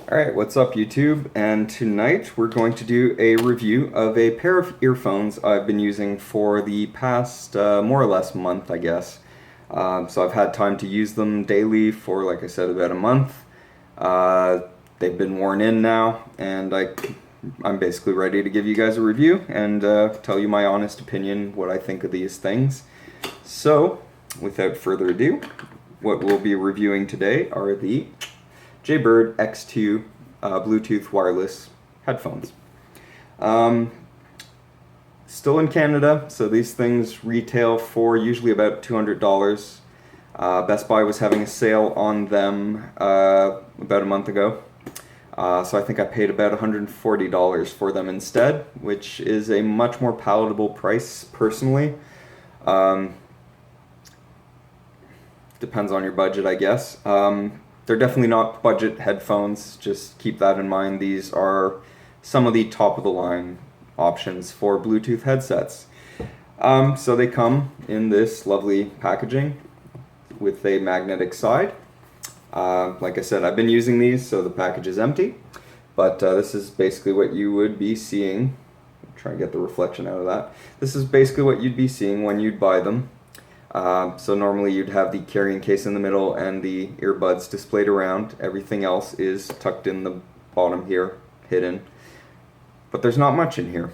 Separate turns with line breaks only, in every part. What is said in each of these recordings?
Alright, what's up YouTube? And tonight we're going to do a review of a pair of earphones I've been using for the past more or less month, I guess. So I've had time to use them daily for, like I said, about a month. They've been worn in now, and I'm basically ready to give you guys a review and tell you my honest opinion, what I think of these things. So, without further ado, what we'll be reviewing today are the Jaybird X2 Bluetooth wireless headphones. Still in Canada, so these things retail for usually about $200. Best Buy was having a sale on them about a month ago. So I think I paid about $140 for them instead, which is a much more palatable price personally. Depends on your budget, I guess. They're definitely not budget headphones, just keep that in mind. These are some of the top of the line options for Bluetooth headsets. So they come in this lovely packaging with a magnetic side. Like I said, I've been using these, so the package is empty, but this is basically what you would be seeing. Try and get the reflection out of that. This is basically what you'd be seeing when you'd buy them. So normally you'd have the carrying case in the middle and the earbuds displayed around. Everything else is tucked in the bottom here, hidden. But there's not much in here.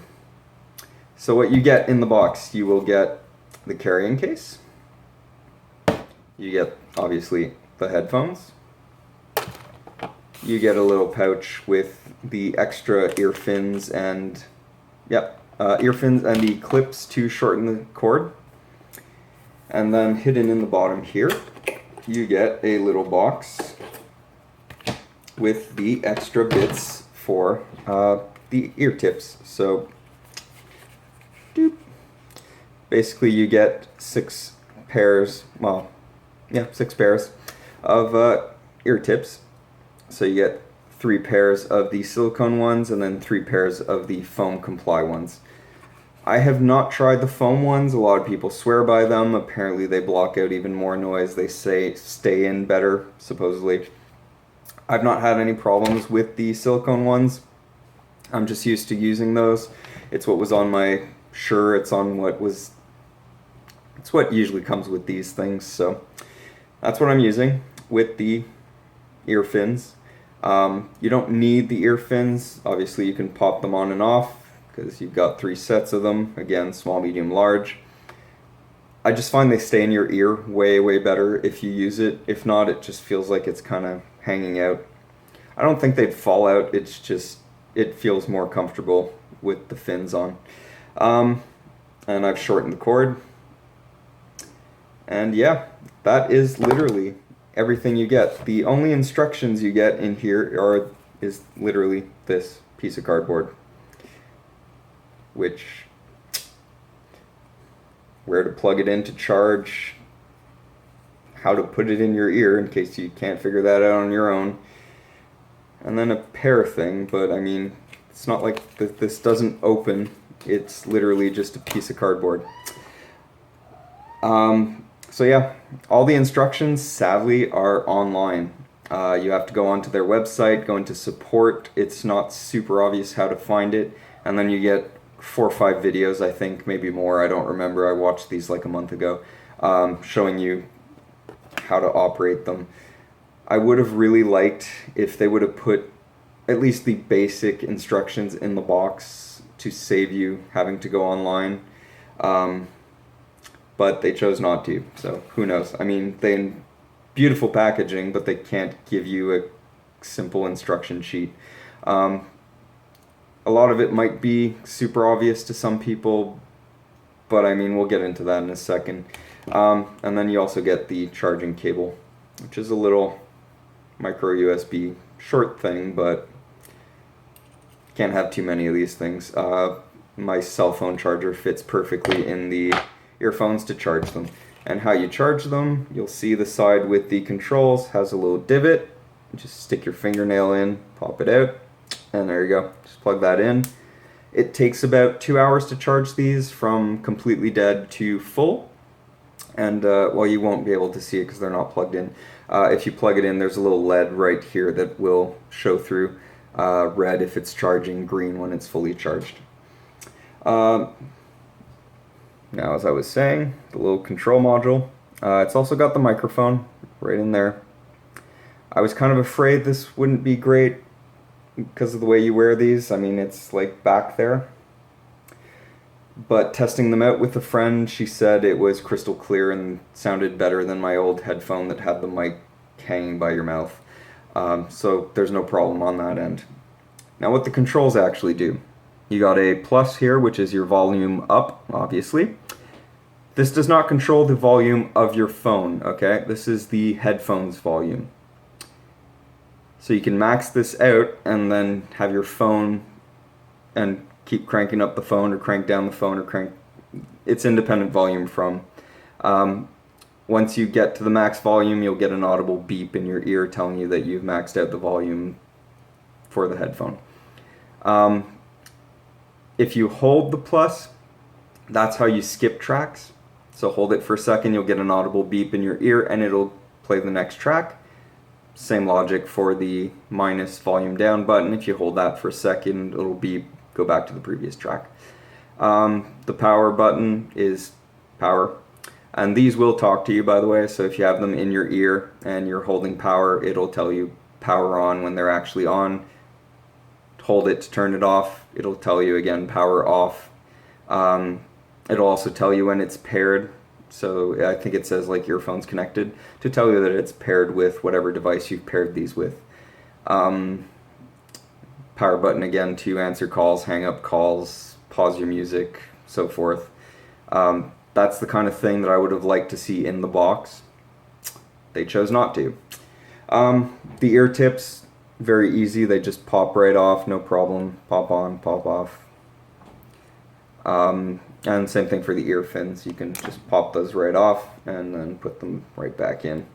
So what you get in the box, you will get the carrying case. You get, obviously, the headphones. You get a little pouch with the extra ear fins and, ear fins and the clips to shorten the cord. And then hidden in the bottom here, you get a little box with the extra bits for the ear tips. So, basically you get 6 pairs, well, yeah, 6 pairs of ear tips. So you get 3 pairs of the silicone ones and then 3 pairs of the foam comply ones. I have not tried the foam ones. A lot of people swear by them. Apparently they block out even more noise. They say stay in better, supposedly. I've not had any problems with the silicone ones. I'm just used to using those. It's what was on my shirt. It's what usually comes with these things. So that's what I'm using with the ear fins. You don't need the ear fins. Obviously you can pop them on and off, because you've got 3 sets of them, again, small, medium, large. I just find they stay in your ear way better if you use it. If not, it just feels like it's kind of hanging out. I don't think they'd fall out, it's just, it feels more comfortable with the fins on. And I've shortened the cord. And yeah, that is literally everything you get. The only instructions you get in here is literally this piece of cardboard, where to plug it in to charge, how to put it in your ear in case you can't figure that out on your own, and then a pair thing, but I mean, it's not like this doesn't open, it's literally just a piece of cardboard. So yeah, all the instructions, sadly, are online. You have to go onto their website, go into support. It's not super obvious how to find it, and then you get 4 or 5 videos, I think, maybe more, I don't remember, I watched these like a month ago, showing you how to operate them. I would have really liked if they would have put at least the basic instructions in the box to save you having to go online, but they chose not to, so who knows. I mean, they're in beautiful packaging, but they can't give you a simple instruction sheet. A lot of it might be super obvious to some people, but I mean, we'll get into that in a second. And then you also get the charging cable, which is a little micro USB short thing, but can't have too many of these things. My cell phone charger fits perfectly in the earphones to charge them. And how you charge them, you'll see the side with the controls has a little divot. Just stick your fingernail in, pop it out, and there you go. Just plug that in. It takes about 2 hours to charge these from completely dead to full. And, well, you won't be able to see it because they're not plugged in. If you plug it in, there's a little LED right here that will show through, red if it's charging, green when it's fully charged. Now, as I was saying, the little control module. It's also got the microphone right in there. I was kind of afraid this wouldn't be great because of the way you wear these. I mean, it's like back there. But testing them out with a friend, she said it was crystal clear and sounded better than my old headphone that had the mic hanging by your mouth. So there's no problem on that end. Now what the controls actually do. You got a plus here, which is your volume up, obviously. This does not control the volume of your phone, okay? This is the headphones volume. So you can max this out and then have your phone and keep cranking up the phone or crank down the phone or crank. It's independent volume from. Once you get to the max volume, you'll get an audible beep in your ear telling you that you've maxed out the volume for the headphone. If you hold the plus, that's how you skip tracks. So hold it for a second, you'll get an audible beep in your ear and it'll play the next track. Same logic for the minus volume down button. If you hold that for a second, it'll beep, go back to the previous track. The power button is power. And these will talk to you, by the way, so if you have them in your ear and you're holding power, it'll tell you power on when they're actually on. Hold it to turn it off, it'll tell you again power off. It'll also tell you when it's paired, so I think it says like earphones connected, to tell you that it's paired with whatever device you've paired these with. Power button again to answer calls, hang up calls, pause your music, so forth. That's the kind of thing that I would have liked to see in the box. They chose not to. The ear tips, very easy. They just pop right off, no problem. Pop on, pop off. And same thing for the ear fins. You can just pop those right off and then put them right back in.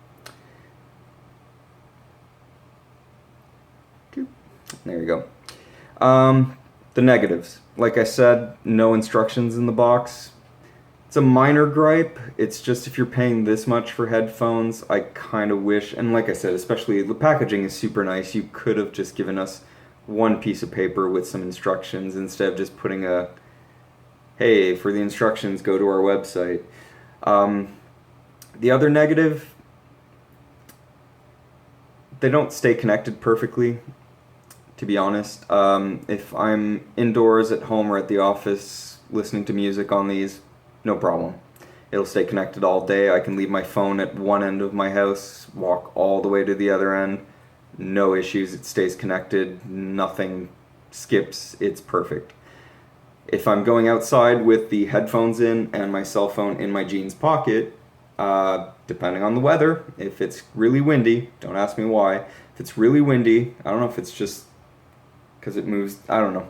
There you go. The negatives. Like I said, no instructions in the box. It's a minor gripe. It's just if you're paying this much for headphones, I kind of wish, and like I said, especially the packaging is super nice. You could have just given us one piece of paper with some instructions instead of just putting a, hey, for the instructions, go to our website. The other negative, they don't stay connected perfectly, to be honest. If I'm indoors at home or at the office listening to music on these, no problem. It'll stay connected all day. I can leave my phone at one end of my house, walk all the way to the other end. No issues. It stays connected. Nothing skips. It's perfect. If I'm going outside with the headphones in and my cell phone in my jeans pocket, depending on the weather, if it's really windy, don't ask me why. If it's really windy, I don't know if it's just because it moves, I don't know.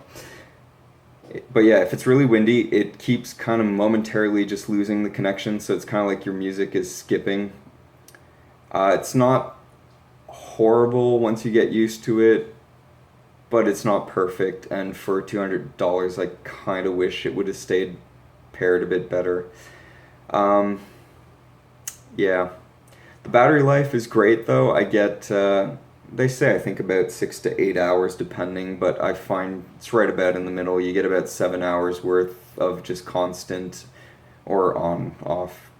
But yeah, if it's really windy, it keeps kind of momentarily just losing the connection, so it's kind of like your music is skipping. It's not horrible once you get used to it, but it's not perfect, and for $200, I kind of wish it would have stayed paired a bit better. Yeah. The battery life is great, though. I get, they say I think about 6 to 8 hours depending, but I find it's right about in the middle. You get about 7 hours worth of just constant or on, off,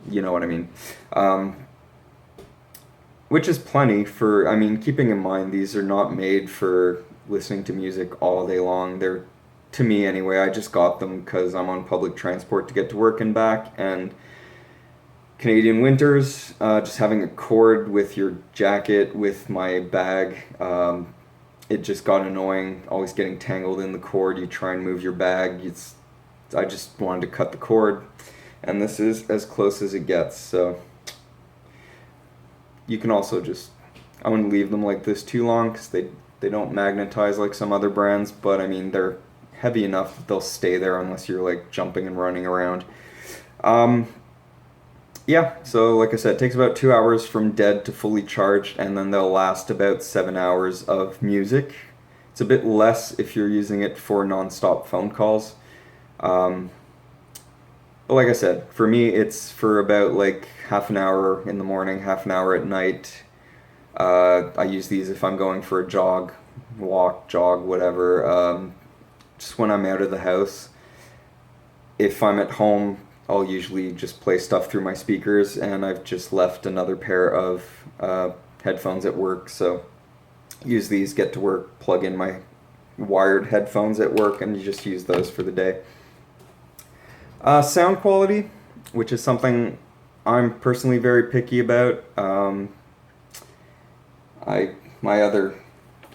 you know what I mean. Which is plenty for, I mean, keeping in mind these are not made for listening to music all day long. They're, to me anyway, I just got them because I'm on public transport to get to work and back, and Canadian winters, just having a cord with your jacket, with my bag, it just got annoying, always getting tangled in the cord. You try and move your bag, I just wanted to cut the cord, and this is as close as it gets, so you can also just, I wouldn't leave them like this too long because they don't magnetize like some other brands, but I mean, they're heavy enough that they'll stay there unless you're like jumping and running around. Yeah, so like I said, it takes about 2 hours from dead to fully charged, and then they'll last about 7 hours of music. It's a bit less if you're using it for non-stop phone calls. But But like I said, for me, it's for about like half an hour in the morning, half an hour at night. I use these if I'm going for a jog, walk, jog, whatever. Just when I'm out of the house. If I'm at home, I'll usually just play stuff through my speakers, and I've just left another pair of headphones at work, so use these, get to work, plug in my wired headphones at work, and you just use those for the day. Sound quality, which is something I'm personally very picky about. My other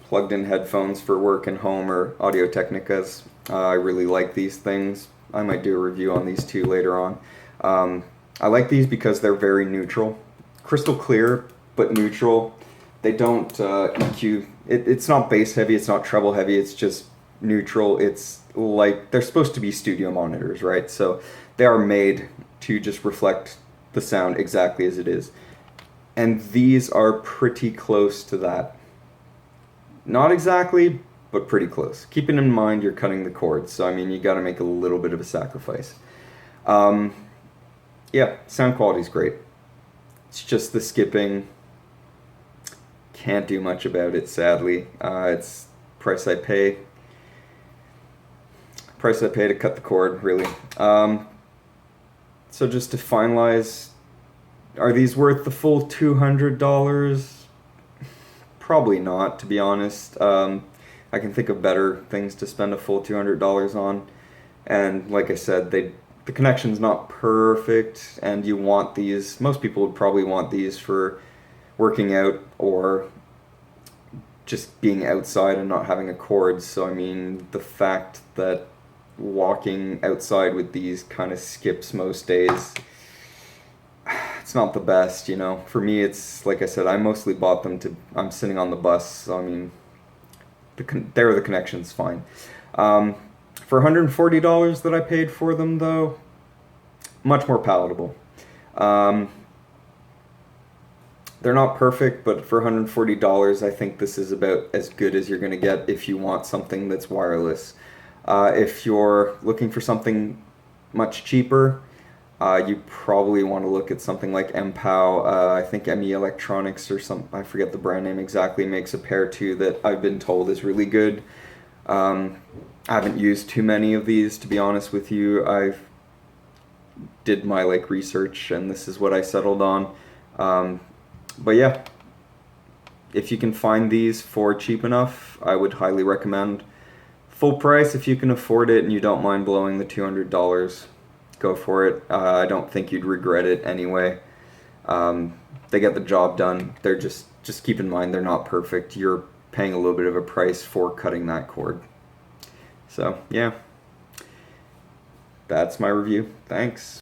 plugged-in headphones for work and home are Audio Technicas. I really like these things. I might do a review on these two later on. I like these because they're very neutral. Crystal clear, but neutral. They don't EQ. It's not bass heavy, it's not treble heavy, it's just neutral. It's like, they're supposed to be studio monitors, right? So they are made to just reflect the sound exactly as it is. And these are pretty close to that. Not exactly, but pretty close. Keeping in mind you're cutting the cords, so I mean you got to make a little bit of a sacrifice. Yeah, sound quality is great. It's just the skipping. Can't do much about it, sadly. It's price I pay. Price I pay to cut the cord, really. So just to finalize, are these worth the full $200? Probably not, to be honest. I can think of better things to spend a full $200 on. And like I said, the connection's not perfect, and you want these. Most people would probably want these for working out or just being outside and not having a cord. So I mean, the fact that walking outside with these kind of skips most days, it's not the best, you know. For me, it's like I said, I mostly bought them I'm sitting on the bus, so I mean, the connection's fine. For $140 that I paid for them, though, much more palatable. They're not perfect, but for $140, I think this is about as good as you're going to get if you want something that's wireless. If you're looking for something much cheaper, you probably want to look at something like MPOW. I think ME Electronics or I forget the brand name exactly, makes a pair too that I've been told is really good. I haven't used too many of these, to be honest with you. I've did my research, and this is what I settled on. But yeah, if you can find these for cheap enough, I would highly recommend. Full price, if you can afford it and you don't mind blowing the $200, go for it. I don't think you'd regret it anyway. They get the job done. They're just keep in mind they're not perfect. You're paying a little bit of a price for cutting that cord. So yeah, that's my review. Thanks.